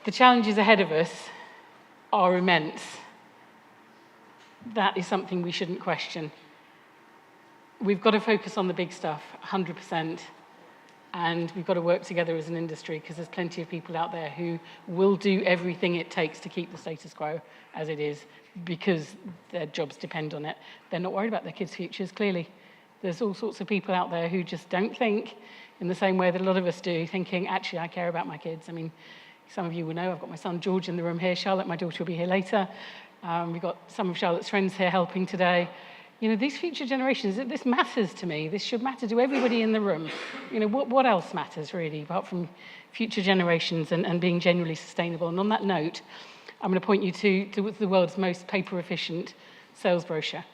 The challenges ahead of us are immense. That is something we shouldn't question. We've got to focus on the big stuff, 100%, and we've got to work together as an industry because there's plenty of people out there who will do everything it takes to keep the status quo as it is because their jobs depend on it. They're not worried about their kids' futures, clearly. There's all sorts of people out there who just don't think in the same way that a lot of us do, thinking, actually, I care about my kids. I mean, some of you will know I've got my son George in the room here. Charlotte, my daughter, will be here later. We've got some of Charlotte's friends here helping today. You know, these future generations, this matters to me. This should matter to everybody in the room. You know, what else matters, really, apart from future generations and being generally sustainable? And on that note, I'm going to point you to the world's most paper-efficient sales brochure.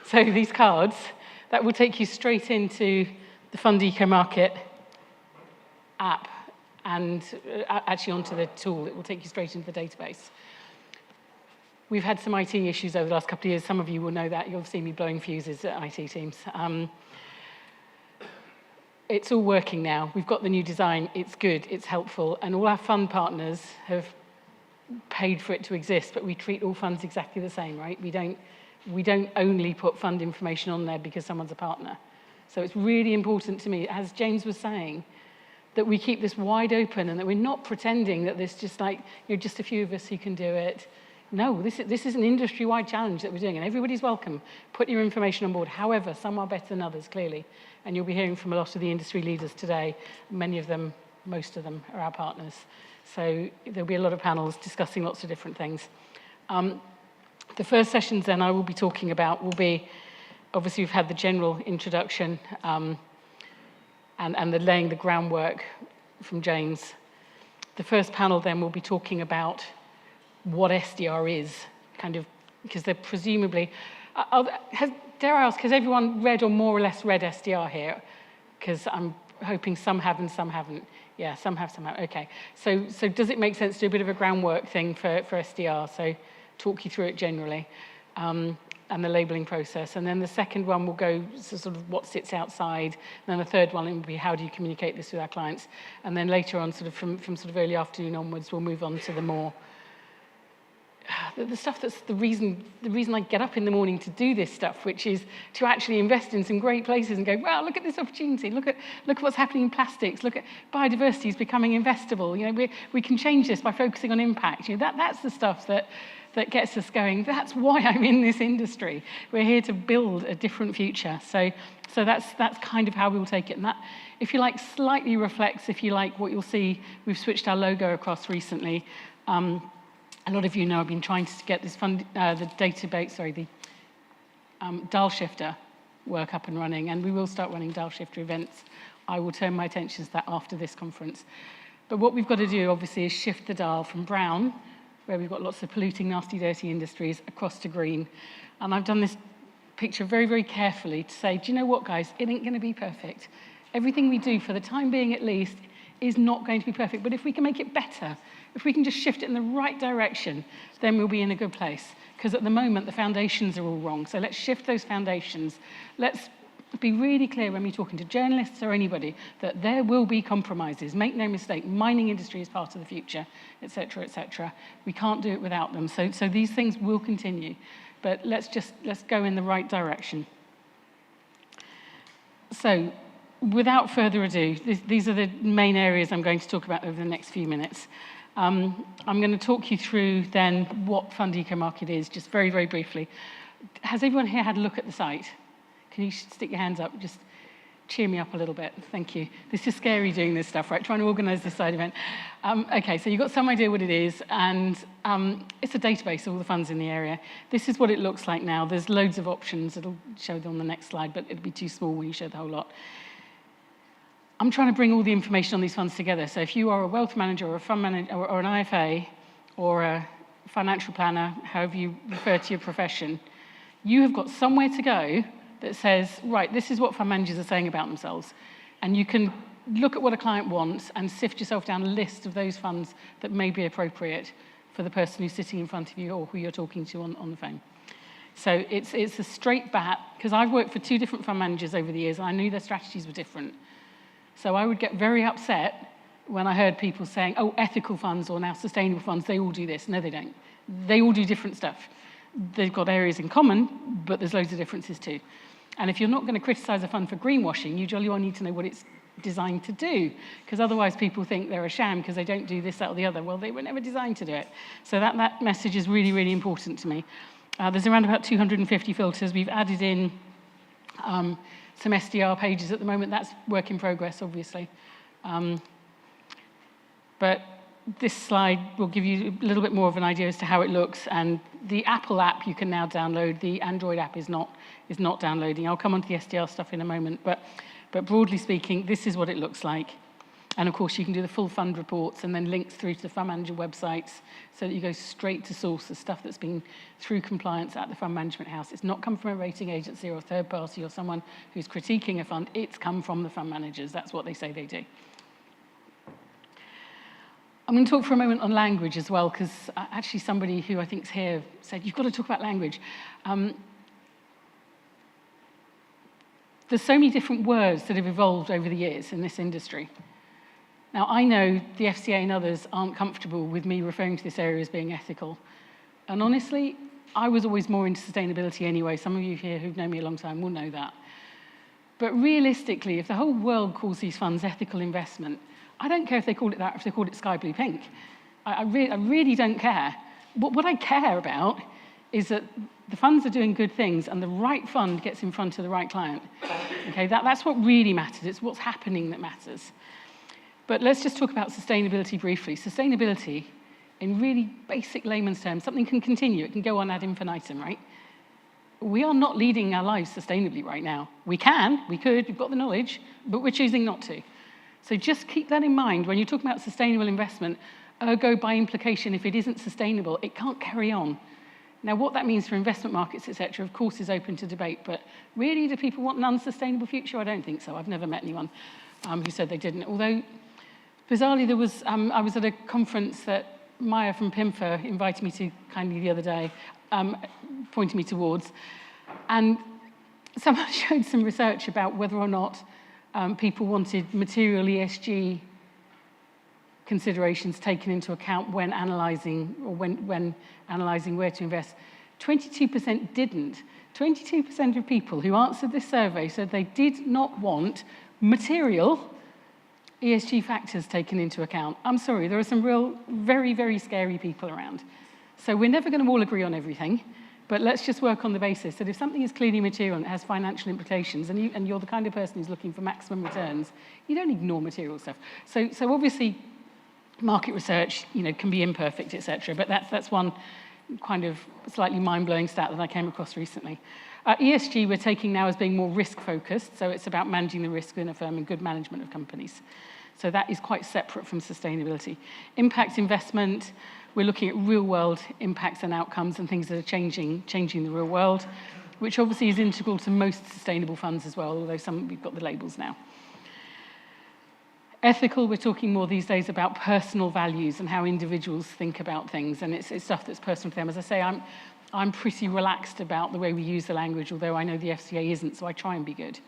So these cards, that will take you straight into the Fund EcoMarket app and actually onto the tool. It will take you straight into the database. We've had some IT issues over the last couple of years. Some of you will know that. You'll see me blowing fuses at IT teams. It's all working now. We've got the new design. It's good. It's helpful. And all our fund partners have paid for it to exist, but we treat all funds exactly the same, right? We don't only put fund information on there because someone's a partner. So it's really important to me, as James was saying, that we keep this wide open and that we're not pretending that there's just like, just a few of us who can do it. No, this is an industry-wide challenge that we're doing, and everybody's welcome. Put your information on board. However, some are better than others, clearly. And you'll be hearing from a lot of the industry leaders today. Many of them, most of them, are our partners. So there'll be a lot of panels discussing lots of different things. The first sessions then I will be talking about will be, obviously we've had the general introduction and the laying the groundwork from James. The first panel then will be talking about what SDR is, kind of, because they're presumably, dare I ask, has everyone read or more or less read SDR here? Because I'm hoping some have and some haven't. Yeah, some have, some haven't. Okay, so does it make sense to do a bit of a groundwork thing for SDR? So talk you through it generally, and the labeling process. And then the second one will go to sort of what sits outside. And then the third one will be how do you communicate this with our clients? And then later on, sort of from sort of early afternoon onwards, we'll move on to the more the stuff that's the reason I get up in the morning to do this stuff, which is to actually invest in some great places and go, wow, look at this opportunity, look at what's happening in plastics, look at biodiversity is becoming investable. You know, we can change this by focusing on impact. You know, that's the stuff that gets us going. That's why I'm in this industry. We're here to build a different future. So that's kind of how we'll take it. And that, if you like, slightly reflects, if you like, what you'll see. We've switched our logo across recently. A lot of you know I've been trying to get this the dial shifter work up and running, and we will start running dial shifter events. I will turn my attention to that after this conference. But what we've got to do, obviously, is shift the dial from brown, where we've got lots of polluting, nasty, dirty industries, across to green. And I've done this picture very, very carefully to say, do you know what, guys? It ain't going to be perfect. Everything we do, for the time being at least, is not going to be perfect. But if we can make it better, if we can just shift it in the right direction, then we'll be in a good place. Because at the moment, the foundations are all wrong. So let's shift those foundations. Let's be really clear when we're talking to journalists or anybody that there will be compromises. Make no mistake, mining industry is part of the future, et cetera, et cetera. We can't do it without them. So these things will continue. But let's go in the right direction. So without further ado, these are the main areas I'm going to talk about over the next few minutes. I'm going to talk you through then what Fund EcoMarket is, just very, very briefly. Has everyone here had a look at the site? Can you stick your hands up? Just cheer me up a little bit. Thank you. This is scary doing this stuff, right? Trying to organise this side event. Okay, so you've got some idea what it is, and it's a database of all the funds in the area. This is what it looks like now. There's loads of options. It'll show them on the next slide, but it'll be too small when you show the whole lot. I'm trying to bring all the information on these funds together. So if you are a wealth manager or a fund manager or an IFA or a financial planner, however you refer to your profession, you have got somewhere to go that says, right, this is what fund managers are saying about themselves. And you can look at what a client wants and sift yourself down a list of those funds that may be appropriate for the person who's sitting in front of you or who you're talking to on the phone. So it's a straight bat, because I've worked for 2 different fund managers over the years, and I knew their strategies were different. So I would get very upset when I heard people saying, oh, ethical funds or now sustainable funds, they all do this. No, they don't. They all do different stuff. They've got areas in common, but there's loads of differences too. And if you're not going to criticize a fund for greenwashing, you jolly well need to know what it's designed to do, because otherwise people think they're a sham because they don't do this, that, or the other. Well, they were never designed to do it. So that message is really, really important to me. There's around about 250 filters. We've added in some SDR pages at the moment. That's work in progress, obviously. But this slide will give you a little bit more of an idea as to how it looks. And the Apple app you can now download. The Android app is not downloading. I'll come on to the SDR stuff in a moment. But broadly speaking, this is what it looks like. And of course, you can do the full fund reports and then links through to the fund manager websites so that you go straight to source the stuff that's been through compliance at the fund management house. It's not come from a rating agency or a third party or someone who's critiquing a fund. It's come from the fund managers. That's what they say they do. I'm going to talk for a moment on language as well, because actually somebody who I think is here said, you've got to talk about language. There's so many different words that have evolved over the years in this industry. Now, I know the FCA and others aren't comfortable with me referring to this area as being ethical. And honestly, I was always more into sustainability anyway. Some of you here who've known me a long time will know that. But realistically, if the whole world calls these funds ethical investment, I don't care if they call it that, if they call it sky blue pink. I really don't care. What I care about is that the funds are doing good things and the right fund gets in front of the right client. Okay, that's what really matters. It's what's happening that matters. But let's just talk about sustainability briefly. Sustainability, in really basic layman's terms, something can continue. It can go on ad infinitum, right? We are not leading our lives sustainably right now. We can, we could, we've got the knowledge, but we're choosing not to. So just keep that in mind when you're talking about sustainable investment. Ergo, by implication, if it isn't sustainable, it can't carry on. Now, what that means for investment markets, et cetera, of course, is open to debate. But really, do people want an unsustainable future? I don't think so. I've never met anyone who said they didn't. Although, bizarrely, there was, I was at a conference that Maya from PIMFA invited me to kindly the other day, pointed me towards. And someone showed some research about whether or not people wanted material ESG considerations taken into account when analysing or when analysing where to invest. 22% didn't. 22% of people who answered this survey said they did not want material ESG factors taken into account. I'm sorry, there are some real, very, very scary people around. So we're never going to all agree on everything. But let's just work on the basis that if something is clearly material and it has financial implications, and you're the kind of person who's looking for maximum returns, you don't ignore material stuff. So obviously, market research, can be imperfect, etc. But that's one kind of slightly mind-blowing stat that I came across recently. ESG we're taking now as being more risk-focused, so it's about managing the risk in a firm and good management of companies. So that is quite separate from sustainability. Impact investment. We're looking at real-world impacts and outcomes and things that are changing the real world, which obviously is integral to most sustainable funds as well, although we've got the labels now. Ethical, we're talking more these days about personal values and how individuals think about things, and it's stuff that's personal to them. As I say, I'm pretty relaxed about the way we use the language, although I know the FCA isn't, so I try and be good.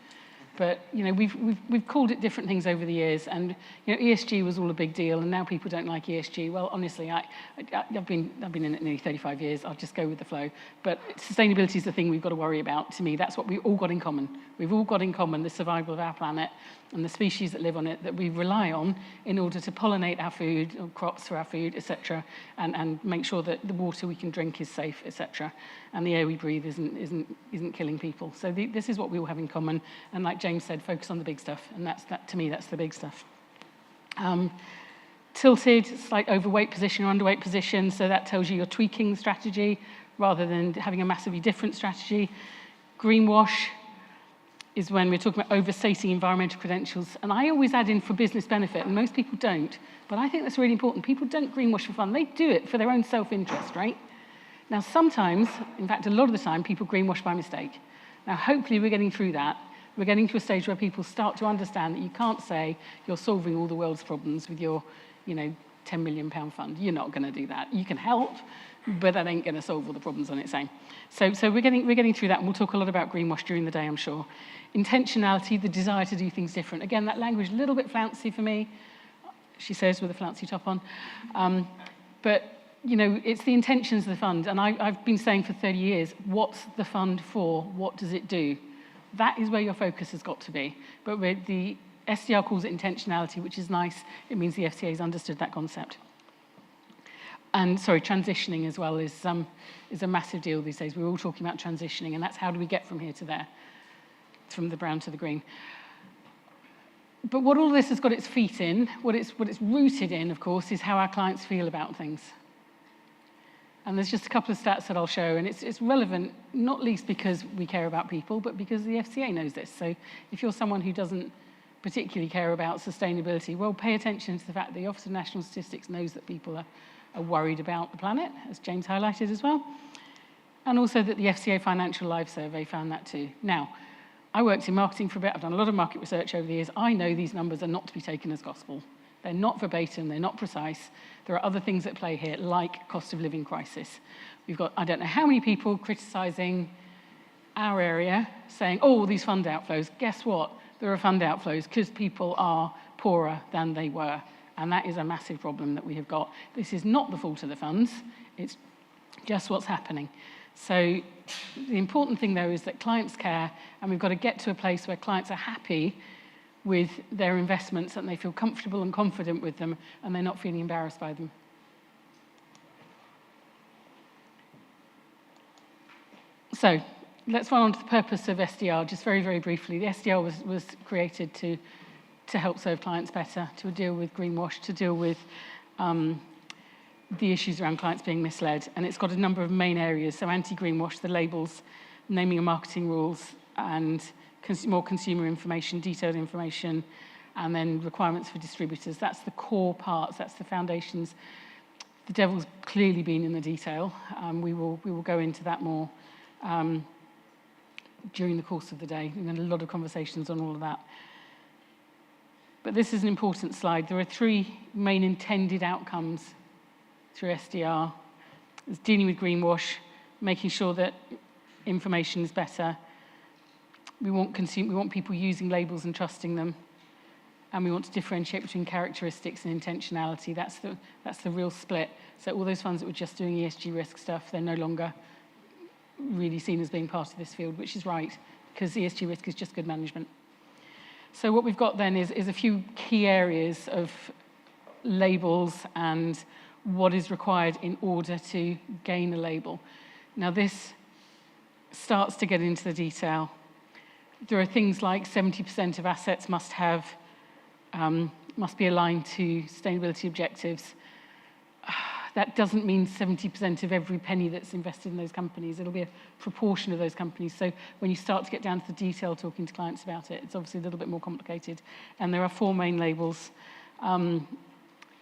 But we've called it different things over the years, and ESG was all a big deal, and now people don't like ESG. Well, honestly, I've been in it nearly 35 years. I'll just go with the flow. But sustainability is the thing we've got to worry about. To me, that's what we all got in common. We've all got in common the survival of our planet and the species that live on it that we rely on in order to pollinate our food, or crops for our food, etc., and make sure that the water we can drink is safe, etc., and the air we breathe isn't killing people. So this is what we all have in common. And like James said, focus on the big stuff, and to me, that's the big stuff. Tilted, slight overweight position or underweight position, so that tells you you're tweaking the strategy rather than having a massively different strategy. Greenwash is when we're talking about overstating environmental credentials, and I always add in for business benefit, and most people don't, but I think that's really important. People don't greenwash for fun, they do it for their own self-interest, right? Now sometimes, in fact a lot of the time, people greenwash by mistake. Now hopefully we're getting through that. We're getting to a stage where people start to understand that you can't say you're solving all the world's problems with your, £10 million fund. You're not going to do that. You can help, but that ain't going to solve all the problems on its own. So we're getting through that, and we'll talk a lot about greenwash during the day, I'm sure. Intentionality, the desire to do things different. Again, that language a little bit flouncy for me. she says, with a flouncy top on. But, you know, it's the intentions of the fund. And I've been saying for 30 years, what's the fund for? What does it do? That is where your focus has got to be. But with the SDR calls it intentionality, which is nice. It means the FCA has understood that concept. And sorry, transitioning as well is a massive deal these days. We're all talking about transitioning, and that's how do we get from here to there, from the brown to the green. But what all this has got its feet in, what it's rooted in, of course, is how our clients feel about things. And there's just a couple of stats that I'll show, and it's relevant, not least because we care about people, but because the FCA knows this. So if you're someone who doesn't particularly care about sustainability, well, pay attention to the fact that the Office of National Statistics knows that people are worried about the planet, as James highlighted as well, and also that the FCA Financial Life Survey found that too. Now, I worked in marketing for a bit. I've done a lot of market research over the years. I know these numbers are not to be taken as gospel. They're not verbatim, they're not precise. There are other things at play here, like cost of living crisis. We've got, I don't know how many people criticising our area, saying, oh, these fund outflows. Guess what? There are fund outflows because people are poorer than they were. And that is a massive problem that we have got. This is not the fault of the funds. It's just what's happening. So the important thing, though, is that clients care, and we've got to get to a place where clients are happy with their investments and they feel comfortable and confident with them and they're not feeling embarrassed by them. So let's run on to the purpose of SDR, just very, very briefly. The SDR was created to help serve clients better, to deal with greenwash, to deal with the issues around clients being misled. And it's got a number of main areas. So anti-greenwash, the labels, naming and marketing rules, and more consumer information, detailed information, and then requirements for distributors. That's the core parts, that's the foundations. The devil's clearly been in the detail. We will go into that more during the course of the day. We've had a lot of conversations on all of that. But this is an important slide. There are three main intended outcomes through SDR. It's dealing with greenwash, making sure that information is better. We want people using labels and trusting them. And we want to differentiate between characteristics and intentionality. That's the real split. So all those funds that were just doing ESG risk stuff, they're no longer really seen as being part of this field, which is right, because ESG risk is just good management. So what we've got then is a few key areas of labels and what is required in order to gain a label. Now this starts to get into the detail. There are things like 70% of assets must be aligned to sustainability objectives. That doesn't mean 70% of every penny that's invested in those companies. It'll be a proportion of those companies. So when you start to get down to the detail talking to clients about it, it's obviously a little bit more complicated. And there are 4 main labels. And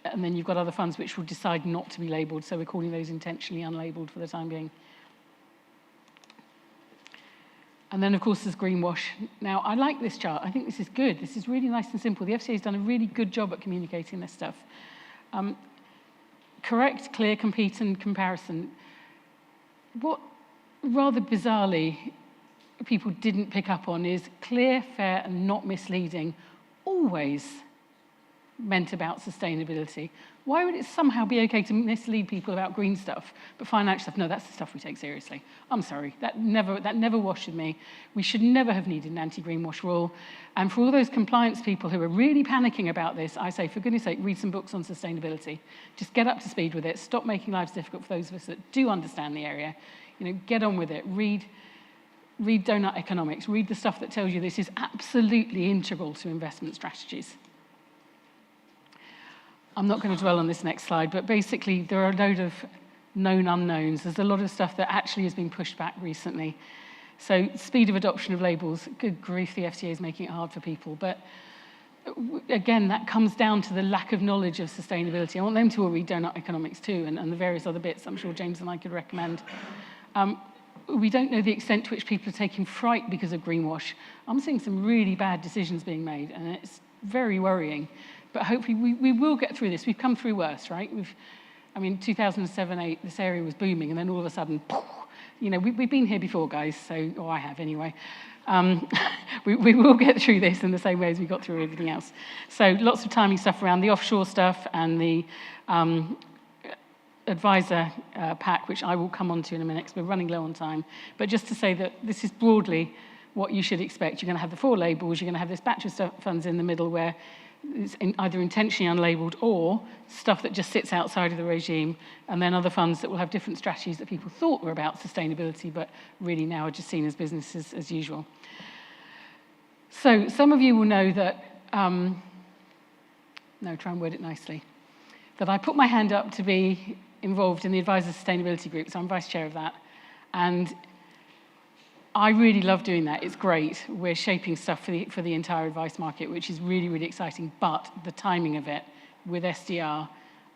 then you've got other funds which will decide not to be labelled. So we're calling those intentionally unlabelled for the time being. And then, of course, there's greenwash. Now, I like this chart. I think this is good. This is really nice and simple. The FCA has done a really good job at communicating this stuff. Correct, clear, compete, and comparison. What, rather bizarrely, people didn't pick up on is clear, fair, and not misleading always meant about sustainability. Why would it somehow be okay to mislead people about green stuff, but financial stuff, no, that's the stuff we take seriously. I'm sorry, that never washed with me. We should never have needed an anti-greenwash rule. And for all those compliance people who are really panicking about this, I say, for goodness sake, read some books on sustainability. Just get up to speed with it. Stop making lives difficult for those of us that do understand the area. You know, get on with it. Read donut economics. Read the stuff that tells you this is absolutely integral to investment strategies. I'm not going to dwell on this next slide, but basically there are a load of known unknowns. There's a lot of stuff that actually has been pushed back recently. So speed of adoption of labels, good grief, the FCA is making it hard for people. But again, that comes down to the lack of knowledge of sustainability. I want them to all read donut economics too, and the various other bits I'm sure James and I could recommend. We don't know the extent to which people are taking fright because of greenwash. I'm seeing some really bad decisions being made, and it's very worrying. But hopefully we will get through this. We've come through worse, right? 2007-8, this area was booming, and then all of a sudden, you know, we've been here before, guys, so, or I have anyway. We will get through this in the same way as we got through everything else. So lots of timing stuff around the offshore stuff and the advisor pack, which I will come on to in a minute because we're running low on time. But just to say that this is broadly what you should expect. You're going to have the 4 labels. You're going to have this batch of funds in the middle where it's either intentionally unlabeled or stuff that just sits outside of the regime, and then other funds that will have different strategies that people thought were about sustainability, but really now are just seen as business as usual. So some of you will know that, no, try and word it nicely, that I put my hand up to be involved in the Advisor Sustainability Group, so I'm vice chair of that. And I really love doing that. It's great. We're shaping stuff for the entire advice market, which is really, really exciting. But the timing of it with SDR,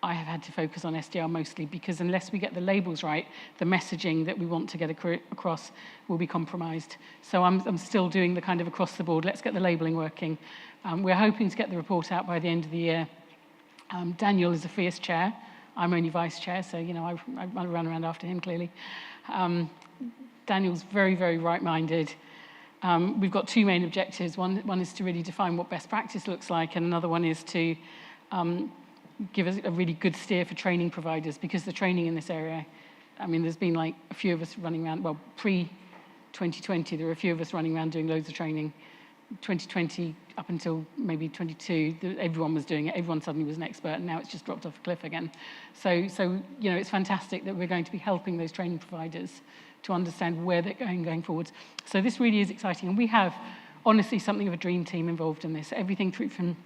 I have had to focus on SDR mostly because unless we get the labels right, the messaging that we want to get across will be compromised. So I'm still doing the kind of across the board, let's get the labeling working. We're hoping to get the report out by the end of the year. Daniel is a fierce chair. I'm only vice chair, so I run around after him clearly. Daniel's very, very right-minded. We've got 2 main objectives. One is to really define what best practice looks like, and another one is to give us a really good steer for training providers, because the training in this area, I mean, there's been like a few of us running around, well, pre-2020, there were a few of us running around doing loads of training. 2020 up until maybe 22, everyone was doing it. Everyone suddenly was an expert, and now it's just dropped off a cliff again. So it's fantastic that we're going to be helping those training providers to understand where they're going forwards. So this really is exciting, and we have honestly something of a dream team involved in this. Everything through from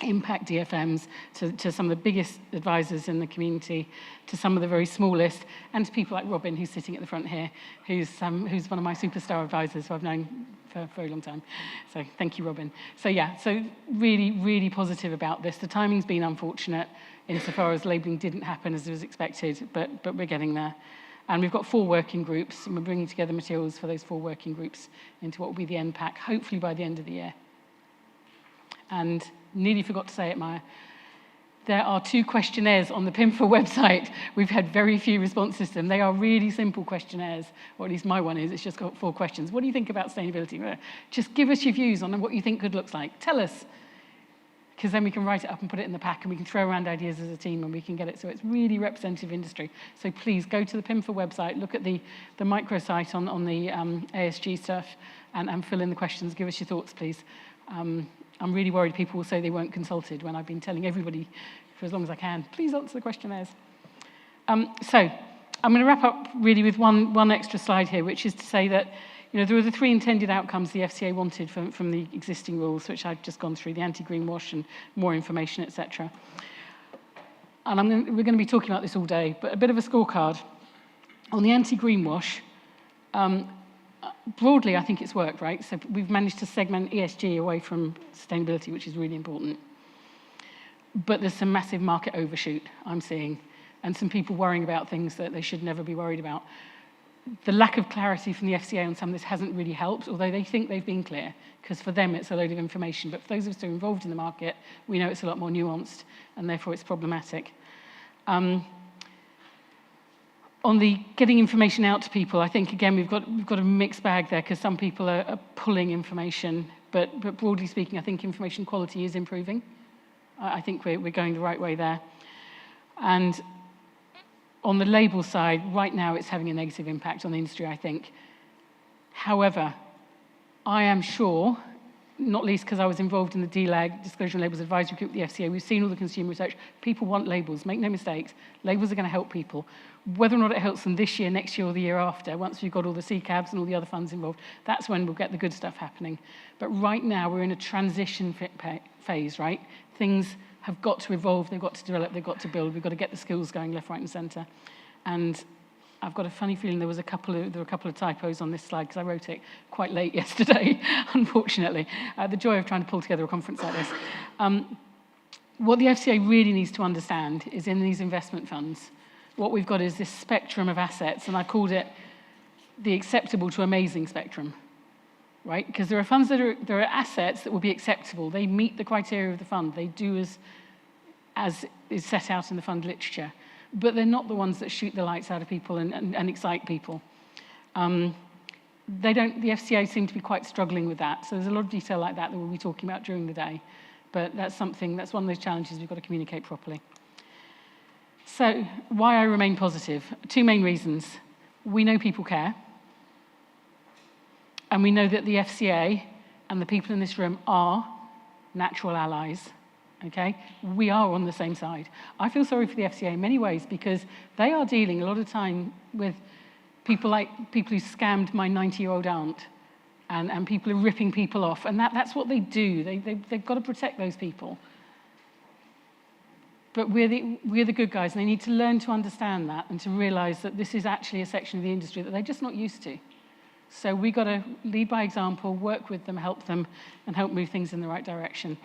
impact DFMs to some of the biggest advisors in the community, to some of the very smallest, and to people like Robin, who's sitting at the front here, who's one of my superstar advisors who I've known for a very long time. So thank you, Robin. So yeah, so really, really positive about this. The timing's been unfortunate insofar as labelling didn't happen as was expected, but we're getting there. And we've got 4 working groups, and we're bringing together materials for those 4 working groups into what will be the end pack, hopefully by the end of the year. And nearly forgot to say it, Maya. There are 2 questionnaires on the PIMFA website. We've had very few responses to them. They are really simple questionnaires, or at least my one is. It's just got 4 questions. What do you think about sustainability? Just give us your views on what you think good looks like. Tell us, because then we can write it up and put it in the pack, and we can throw around ideas as a team, and we can get it. So it's really representative industry. So please go to the PIMFA website, look at the microsite on the ASG stuff, and fill in the questions. Give us your thoughts, please. I'm really worried people will say they weren't consulted when I've been telling everybody for as long as I can, please answer the questionnaires. So I'm going to wrap up really with one extra slide here, which is to say that there were the 3 intended outcomes the FCA wanted from the existing rules, which I've just gone through, the anti-greenwash and more information, etc. And we're going to be talking about this all day, but a bit of a scorecard. On the anti-greenwash, broadly, I think it's worked, right? So we've managed to segment ESG away from sustainability, which is really important. But there's some massive market overshoot I'm seeing, and some people worrying about things that they should never be worried about. The lack of clarity from the FCA on some of this hasn't really helped, although they think they've been clear, because for them it's a load of information. But for those of us who are involved in the market, we know it's a lot more nuanced, and therefore it's problematic. On the getting information out to people, I think, again, we've got a mixed bag there, because some people are pulling information, but broadly speaking, I think information quality is improving. I think we're going the right way there. And on the label side, right now it's having a negative impact on the industry, I think. However, I am sure, not least because I was involved in the DLAG, Disclosure and Labels Advisory Group with the FCA, we've seen all the consumer research, people want labels, make no mistakes, labels are going to help people. Whether or not it helps them this year, next year, or the year after, once we've got all the CCABs and all the other funds involved, that's when we'll get the good stuff happening. But right now, we're in a transition phase, right? Things have got to evolve, they've got to develop, they've got to build, we've got to get the skills going left, right, and centre. And I've got a funny feeling there were a couple of typos on this slide, because I wrote it quite late yesterday, unfortunately. The joy of trying to pull together a conference like this. What the FCA really needs to understand is in these investment funds, what we've got is this spectrum of assets, and I called it the acceptable to amazing spectrum, right? Because there are funds there are assets that will be acceptable. They meet the criteria of the fund. They do as is set out in the fund literature. But they're not the ones that shoot the lights out of people and excite people. the FCA seem to be quite struggling with that. So there's a lot of detail like that we'll be talking about during the day. But that's one of those challenges we've got to communicate properly. So why I remain positive? 2 main reasons. We know people care. And we know that the FCA and the people in this room are natural allies. Okay? We are on the same side. I feel sorry for the FCA in many ways because they are dealing a lot of time with people who scammed my 90-year-old aunt, and people are ripping people off, and that's what they do. They've got to protect those people. But we're the good guys, and they need to learn to understand that and to realise that this is actually a section of the industry that they're just not used to. So we've got to lead by example, work with them, and help move things in the right direction.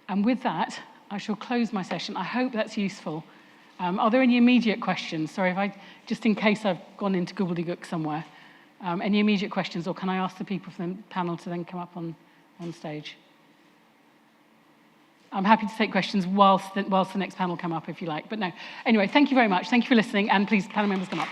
And with that, I shall close my session. I hope that's useful. Are there any immediate questions? Sorry, just in case I've gone into gobbledygook somewhere. Any immediate questions, or can I ask the people from the panel to then come up on stage? I'm happy to take questions whilst the next panel come up, if you like. But no. Anyway, thank you very much. Thank you for listening, and please, panel members, come up.